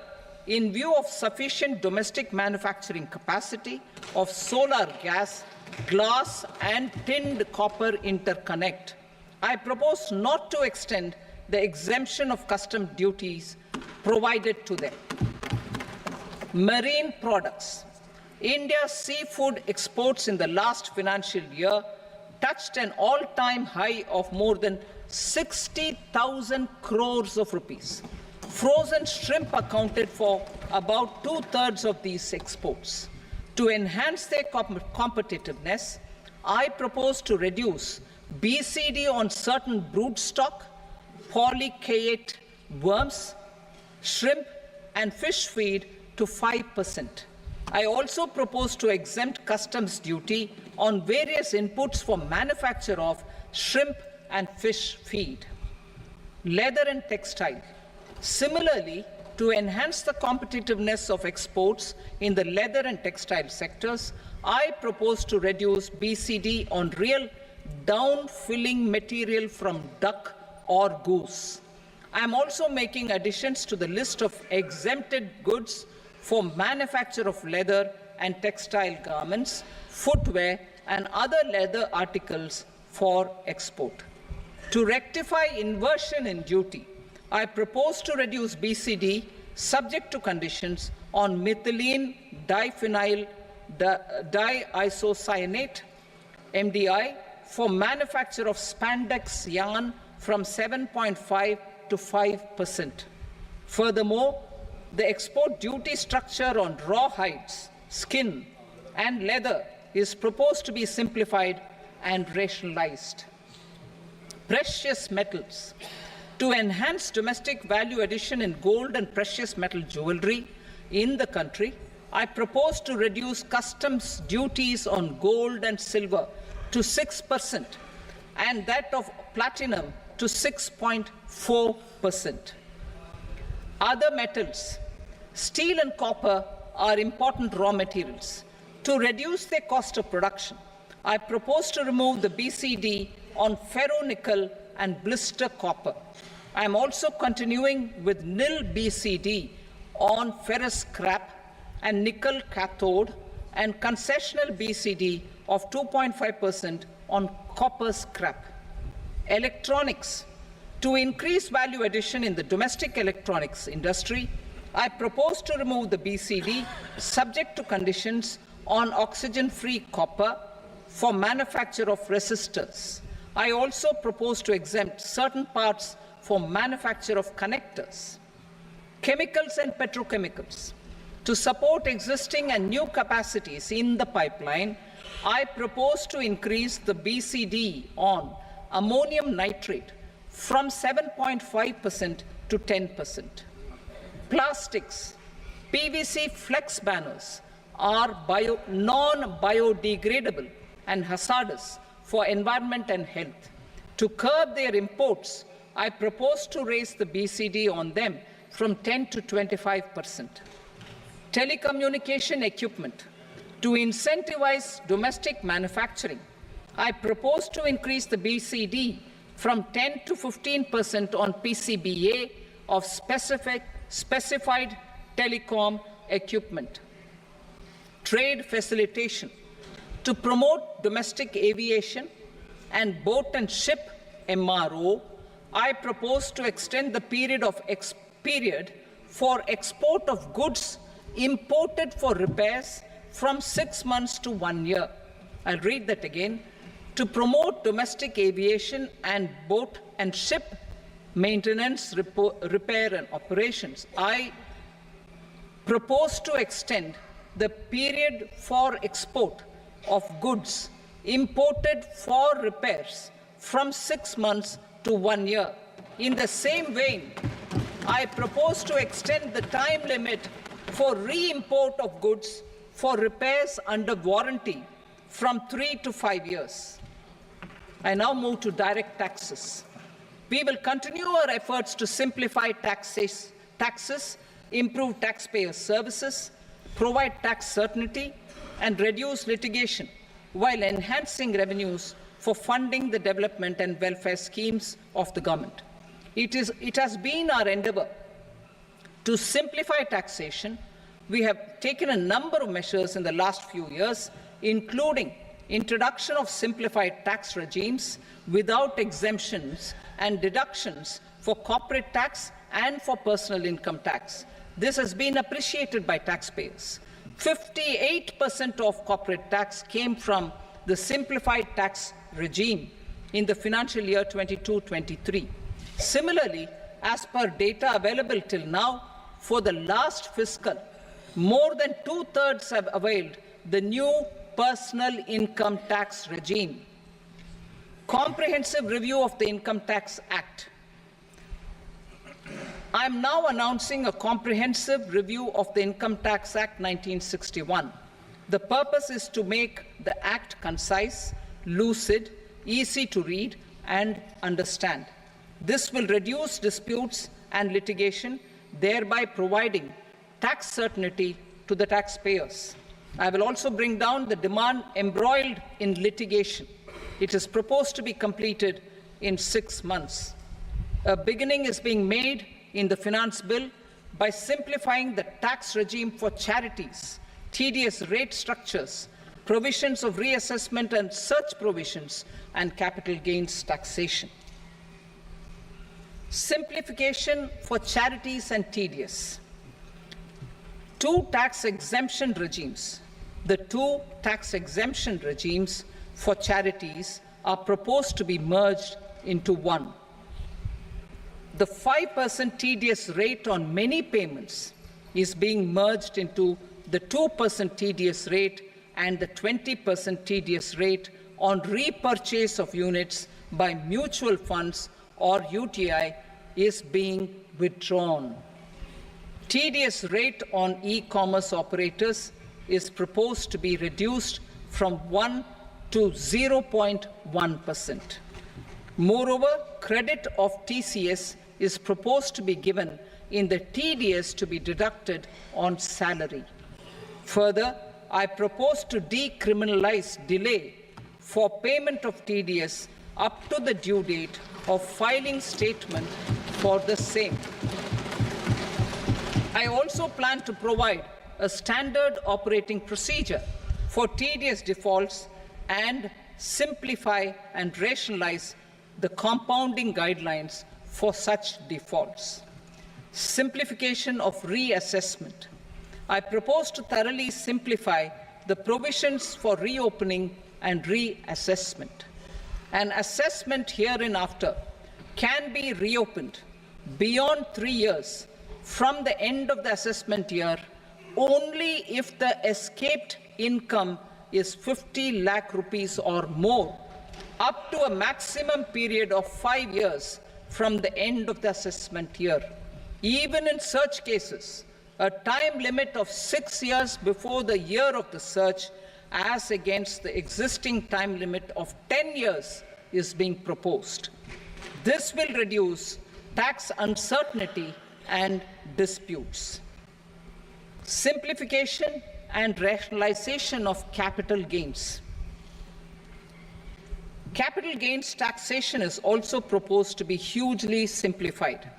in view of sufficient domestic manufacturing capacity of solar gas, glass, and tinned copper interconnect, I propose not to extend the exemption of custom duties provided to them. Marine products. India's seafood exports in the last financial year touched an all-time high of more than 60,000 crores of rupees. Frozen shrimp accounted for about 2/3 of these exports. To enhance their competitiveness, I propose to reduce BCD on certain broodstock, polychaete worms, shrimp, and fish feed to 5%. I also propose to exempt customs duty on various inputs for manufacture of shrimp and fish feed. Leather and textile. Similarly, to enhance the competitiveness of exports in the leather and textile sectors, I propose to reduce BCD on real down-filling material from duck or goose. I am also making additions to the list of exempted goods for manufacture of leather and textile garments, footwear, and other leather articles for export. To rectify inversion in duty, I propose to reduce BCD subject to conditions on methylene diphenyl diisocyanate MDI for manufacture of spandex yarn from 7.5 to 5%. Furthermore, the export duty structure on raw hides, skin, and leather is proposed to be simplified and rationalized. Precious metals. To enhance domestic value addition in gold and precious metal jewelry in the country, I propose to reduce customs duties on gold and silver to 6% and that of platinum to 6.4%. Other metals. Steel and copper are important raw materials. To reduce their cost of production, I propose to remove the BCD on ferronickel and blister copper. I am also continuing with nil BCD on ferrous scrap and nickel cathode and concessional BCD of 2.5% on copper scrap. Electronics. To increase value addition in the domestic electronics industry, I propose to remove the BCD subject to conditions on oxygen-free copper for manufacture of resistors. I also propose to exempt certain parts for manufacture of connectors. Chemicals and petrochemicals. To support existing and new capacities in the pipeline, I propose to increase the BCD on ammonium nitrate from 7.5% to 10%. Plastics. PVC flex banners are non-biodegradable and hazardous for environment and health. To curb their imports, I propose to raise the BCD on them from 10 to 25%. Telecommunication equipment. To incentivize domestic manufacturing, I propose to increase the BCD from 10 to 15% on PCBA of specified telecom equipment. Trade facilitation. To promote domestic aviation and boat and ship MRO, I propose to extend the period for export of goods imported for repairs from 6 months to 1 year. I'll read that again. To promote domestic aviation and boat and ship maintenance, repair and operations, I propose to extend the period for export of goods imported for repairs from 6 months to 1 year. In the same vein, I propose to extend the time limit for re-import of goods for repairs under warranty from 3 to 5 years. I now move to direct taxes. We will continue our efforts to simplify taxes, improve taxpayer services, provide tax certainty, and reduce litigation while enhancing revenues for funding the development and welfare schemes of the government. It has been our endeavor to simplify taxation. We have taken a number of measures in the last few years, including introduction of simplified tax regimes without exemptions and deductions for corporate tax and for personal income tax. This has been appreciated by taxpayers. 58% of corporate tax came from the simplified tax regime in the financial year 22-23. Similarly, as per data available till now, for the last fiscal, more than 2/3 have availed the new personal income tax regime. Comprehensive review of the Income Tax Act. I am now announcing a comprehensive review of the Income Tax Act 1961. The purpose is to make the Act concise, lucid, easy to read and understand. This will reduce disputes and litigation, thereby providing tax certainty to the taxpayers. I will also bring down the demand embroiled in litigation. It is proposed to be completed in 6 months. A beginning is being made in the Finance Bill by simplifying the tax regime for charities, tedious rate structures, provisions of reassessment and such provisions, and capital gains taxation. Simplification for charities and tedious. Two tax exemption regimes. The two tax exemption regimes for charities are proposed to be merged into one. The 5% TDS rate on many payments is being merged into the 2% TDS rate, and the 20% TDS rate on repurchase of units by mutual funds or UTI is being withdrawn. TDS rate on e-commerce operators is proposed to be reduced from 1 to 0.1%. Moreover, credit of TCS is proposed to be given in the TDS to be deducted on salary. Further, I propose to decriminalize delay for payment of TDS up to the due date of filing statement for the same. I also plan to provide a standard operating procedure for TDS defaults and simplify and rationalize the compounding guidelines for such defaults. Simplification of reassessment. I propose to thoroughly simplify the provisions for reopening and reassessment. An assessment hereinafter can be reopened beyond 3 years from the end of the assessment year only if the escaped income is 50 lakh rupees or more, up to a maximum period of 5 years from the end of the assessment year. Even in such cases, a time limit of 6 years before the year of the search, as against the existing time limit of 10 years, is being proposed. This will reduce tax uncertainty and disputes. Simplification and rationalization of capital gains. Capital gains taxation is also proposed to be hugely simplified.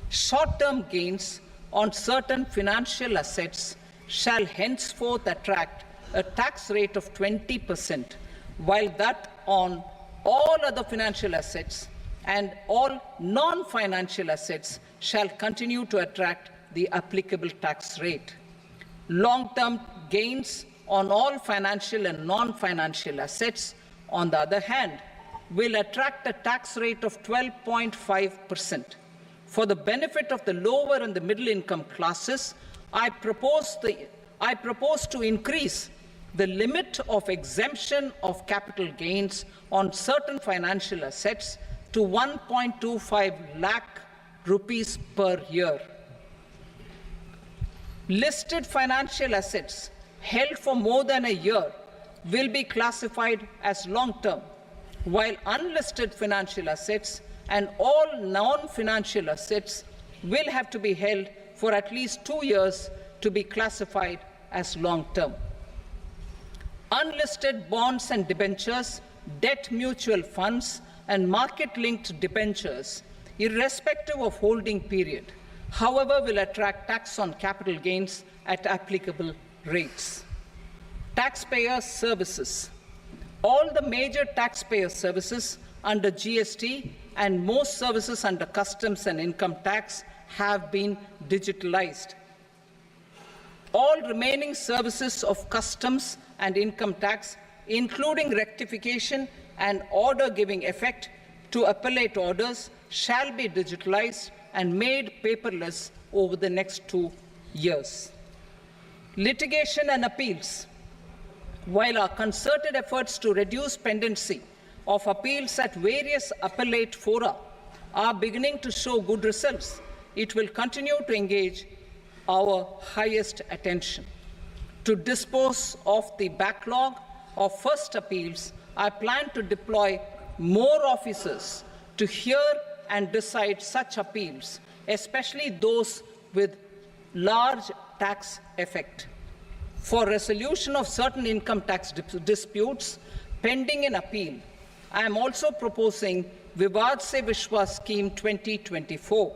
Short-term gains on certain financial assets shall henceforth attract a tax rate of 20%, while that on all other financial assets and all non-financial assets shall continue to attract the applicable tax rate. Long-term gains on all financial and non-financial assets, on the other hand, will attract a tax rate of 12.5%. For the benefit of the lower and the middle income classes, I propose to increase the limit of exemption of capital gains on certain financial assets to 1.25 lakh rupees per year. Listed financial assets held for more than a year will be classified as long-term, while unlisted financial assets and all non-financial assets will have to be held for at least 2 years to be classified as long-term. Unlisted bonds and debentures, debt mutual funds, and market-linked debentures, irrespective of holding period, however, will attract tax on capital gains at applicable rates. Taxpayer services. All the major taxpayer services under GST and most services under customs and income tax have been digitalized. All remaining services of customs and income tax, including rectification and order giving effect to appellate orders, shall be digitalized and made paperless over the next 2 years. Litigation and appeals. While our concerted efforts to reduce pendency of appeals at various appellate fora are beginning to show good results, it will continue to engage our highest attention. To dispose of the backlog of first appeals, I plan to deploy more officers to hear and decide such appeals, especially those with large tax effect. For resolution of certain income tax disputes pending in appeal, I am also proposing Vivad Se Vishwas Scheme 2024.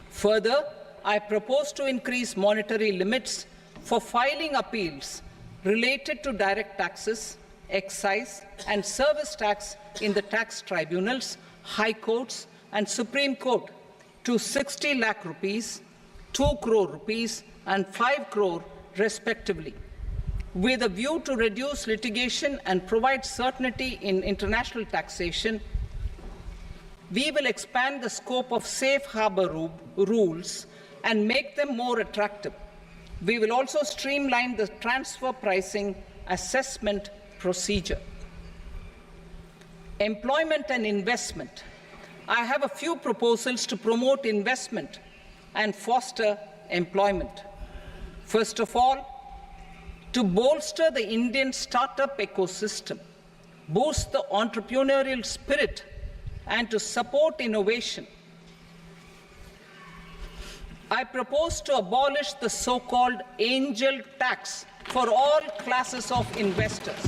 Further, I propose to increase monetary limits for filing appeals related to direct taxes, excise and service tax in the tax tribunals, high courts and Supreme Court to 60 lakh rupees, 2 crore rupees and 5 crore respectively, with a view to reduce litigation and provide certainty in international taxation. We will expand the scope of safe harbor rules and make them more attractive. We will also streamline the transfer pricing assessment procedure. Employment and investment. I have a few proposals to promote investment and foster employment. First of all, to bolster the Indian startup ecosystem, boost the entrepreneurial spirit, and to support innovation, I propose to abolish the so-called angel tax for all classes of investors.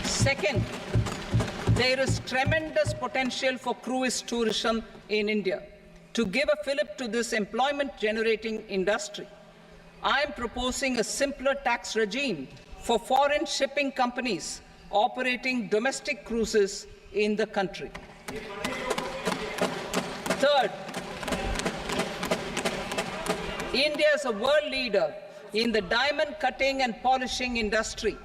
Second, there is tremendous potential for cruise tourism in India. To give a fillip to this employment-generating industry, I am proposing a simpler tax regime for foreign shipping companies operating domestic cruises in the country. Third, India is a world leader in the diamond cutting and polishing industry,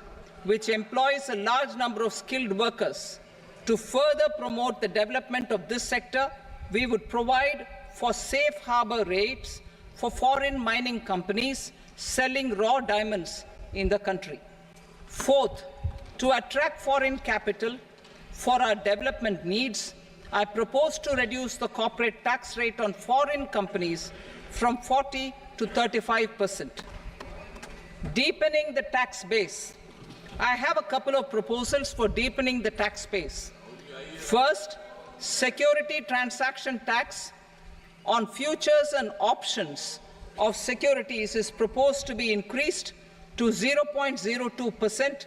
which employs a large number of skilled workers. To further promote the development of this sector, we would provide for safe harbor rates for foreign mining companies selling raw diamonds in the country. Fourth, to attract foreign capital for our development needs, I propose to reduce the corporate tax rate on foreign companies from 40 to 35%. Deepening the tax base. I have a couple of proposals for deepening the tax base. First, security transaction tax on futures and options of securities is proposed to be increased to 0.02%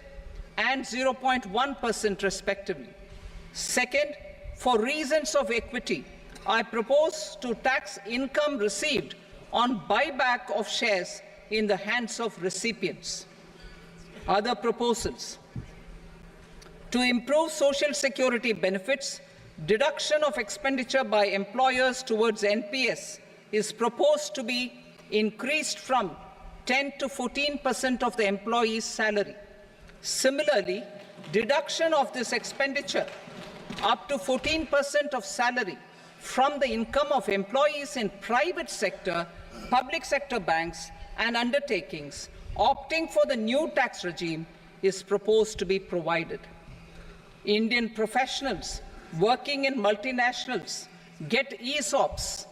and 0.1% respectively. Second, for reasons of equity, I propose to tax income received on buyback of shares in the hands of recipients. Other proposals. To improve social security benefits, deduction of expenditure by employers towards NPS is proposed to be increased from 10 to 14% of the employee's salary. Similarly, deduction of this expenditure up to 14% of salary from the income of employees in private sector, public sector banks and undertakings opting for the new tax regime is proposed to be provided. Indian professionals working in multinationals get ESOPs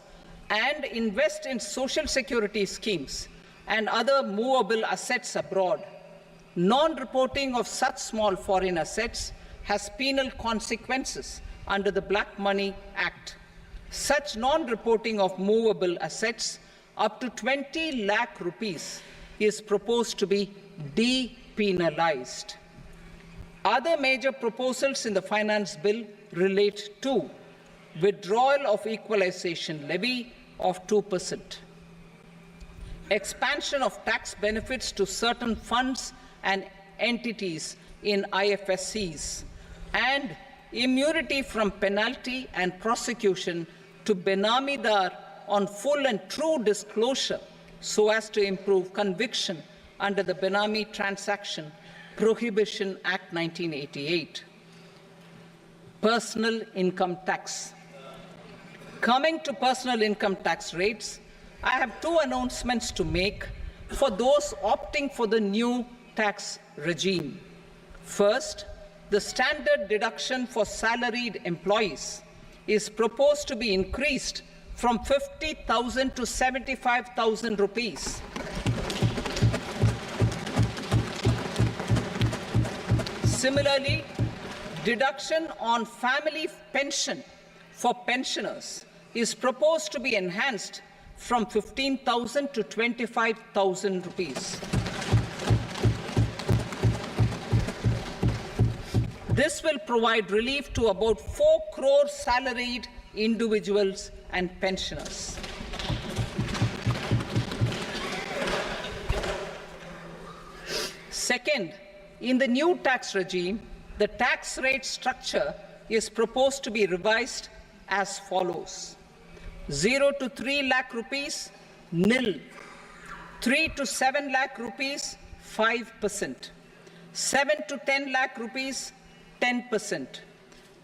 and invest in social security schemes and other movable assets abroad. Non-reporting of such small foreign assets has penal consequences under the Black Money Act. Such non-reporting of movable assets up to 20 lakh rupees is proposed to be depenalized. Other major proposals in the finance bill relate to withdrawal of equalization levy of 2%, expansion of tax benefits to certain funds and entities in IFSCs, and immunity from penalty and prosecution to Benamidar on full and true disclosure so as to improve conviction under the Benami Transaction Prohibition Act 1988. Personal income tax. Coming to personal income tax rates, I have two announcements to make for those opting for the new tax regime. First, the standard deduction for salaried employees is proposed to be increased from 50,000 to 75,000 rupees. Similarly, deduction on family pension for pensioners is proposed to be enhanced from 15,000 to 25,000 rupees. This will provide relief to about 4 crore salaried individuals and pensioners. Second, in the new tax regime, the tax rate structure is proposed to be revised as follows: 0 to 3 lakh rupees, nil; 3 to 7 lakh rupees, 5%; 7 to 10 lakh rupees, 10%;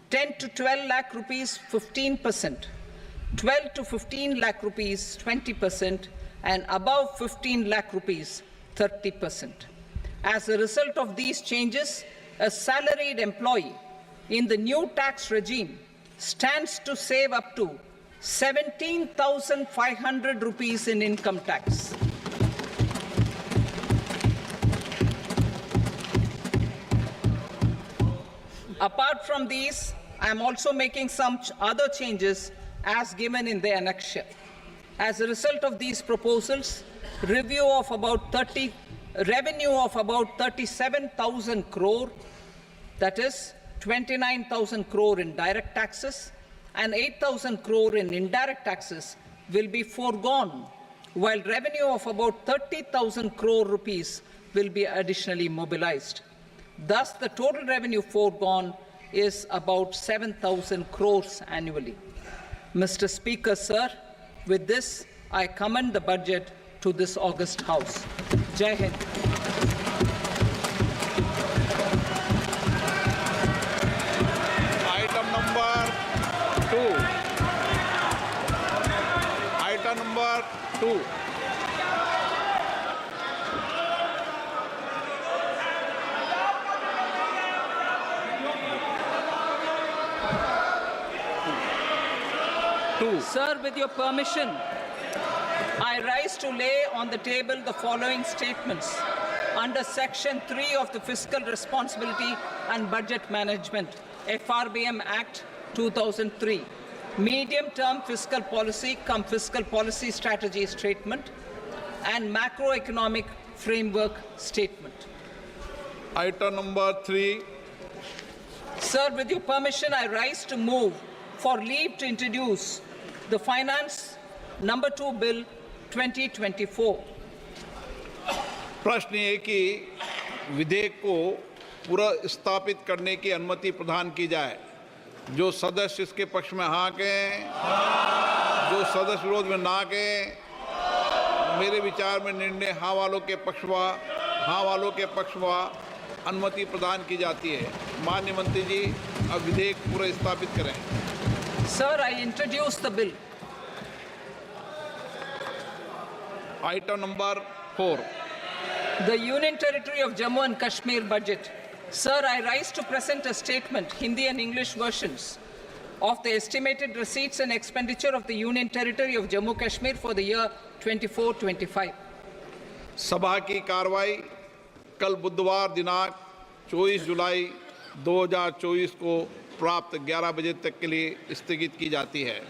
10 to 12 lakh rupees, 15%; 12 to 15 lakh rupees, 20%; and above 15 lakh rupees, 30%. As a result of these changes, a salaried employee in the new tax regime stands to save up to 17,500 rupees in income tax. Apart from these, I am also making some other changes as given in the annexure. As a result of these proposals, revenue of about 37,000 crore, that is 29,000 crore in direct taxes and 8,000 crore in indirect taxes, will be foregone, while revenue of about 30,000 crore rupees will be additionally mobilized. Thus, the total revenue foregone is about 7,000 crores annually. Mr. Speaker, sir, with this, I commend the budget to this august House. Jai Hind. Item number 2. Item number 2. Sir, with your permission, I rise to lay on the table the following statements under Section 3 of the Fiscal Responsibility and Budget Management, FRBM Act 2003, Medium-Term Fiscal Policy cum Fiscal Policy Strategy Statement, and Macroeconomic Framework Statement. Item number 3. Sir, with your permission, I rise to move for leave to introduce the Finance Number 2 Bill 2024. प्रश्न ये कि विधेयक को पुनर्स्थापित करने की अनुमति प्रदान की जाए। जो सदस्य इसके पक्ष में हाँ कहें, जो सदस्य विरोध में ना कहें। मेरे विचार में निर्णय हाँ वालों के पक्ष में अनुमति प्रदान की जाती है। माननीय मंत्री जी, अब विधेयक पुनर्स्थापित करें। Sir, I introduce the bill. Item number 4. The Union Territory of Jammu and Kashmir budget. Sir, I rise to present a statement, Hindi and English versions, of the estimated receipts and expenditure of the Union Territory of Jammu and Kashmir for the year 24-25. सभा की कार्रवाई कल बुधवार दिनांक 24 जुलाई 2024 को प्राप्त 11 बजे तक के लिए स्थगित की जाती है।